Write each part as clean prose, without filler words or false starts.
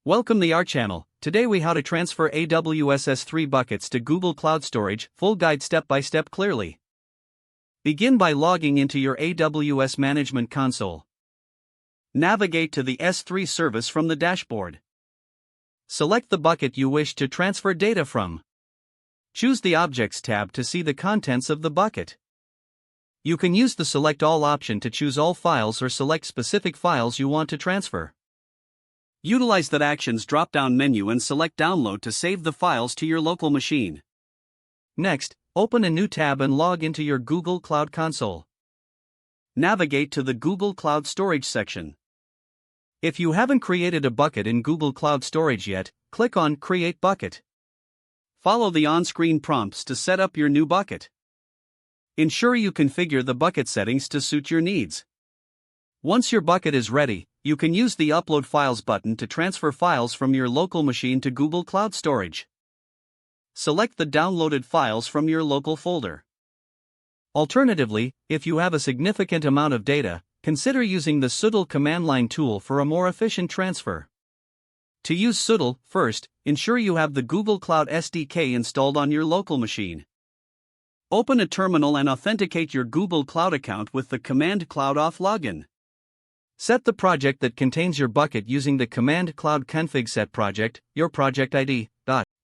Welcome to our channel. Today we how to transfer AWS S3 buckets to Google Cloud Storage, full guide step by step clearly. Begin by logging into your AWS Management Console. Navigate to the S3 service from the dashboard. Select the bucket you wish to transfer data from. Choose the Objects tab to see the contents of the bucket. You can use the Select All option to choose all files or select specific files you want to transfer. Utilize that Actions drop-down menu and select Download to save the files to your local machine. Next, open a new tab and log into your Google Cloud Console. Navigate to the Google Cloud Storage section. If you haven't created a bucket in Google Cloud Storage yet, click on Create Bucket. Follow the on-screen prompts to set up your new bucket. Ensure you configure the bucket settings to suit your needs. Once your bucket is ready, you can use the Upload Files button to transfer files from your local machine to Google Cloud Storage. Select the downloaded files from your local folder. Alternatively, if you have a significant amount of data, consider using the SUDL command line tool for a more efficient transfer. To use SUDL, first, ensure you have the Google Cloud SDK installed on your local machine. Open a terminal and authenticate your Google Cloud account with the Command Cloud Auth login. Set the project that contains your bucket using the Command Cloud Config Set Project, your project ID.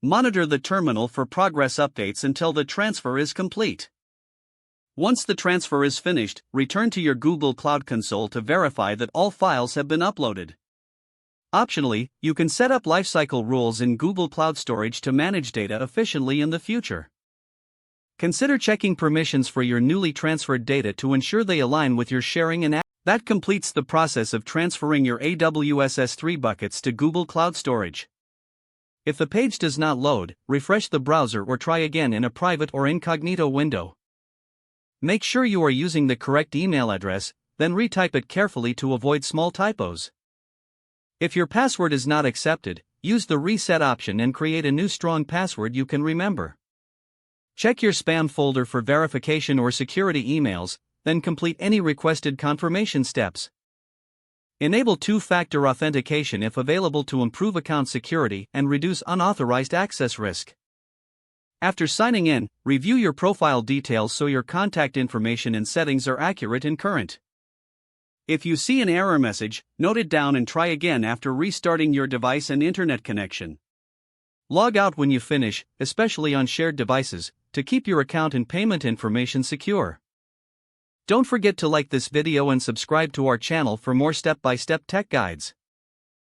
Monitor the terminal for progress updates until the transfer is complete. Once the transfer is finished, return to your Google Cloud Console to verify that all files have been uploaded. Optionally, you can set up lifecycle rules in Google Cloud Storage to manage data efficiently in the future. Consider checking permissions for your newly transferred data to ensure they align with your sharing and that completes the process of transferring your AWS S3 buckets to Google Cloud Storage. If the page does not load, refresh the browser or try again in a private or incognito window. Make sure you are using the correct email address, then retype it carefully to avoid small typos. If your password is not accepted, use the Reset option and create a new strong password you can remember. Check your spam folder for verification or security emails, then complete any requested confirmation steps. Enable two-factor authentication if available to improve account security and reduce unauthorized access risk. After signing in, review your profile details so your contact information and settings are accurate and current. If you see an error message, note it down and try again after restarting your device and internet connection. Log out when you finish, especially on shared devices, to keep your account and payment information secure. Don't forget to like this video and subscribe to our channel for more step-by-step tech guides.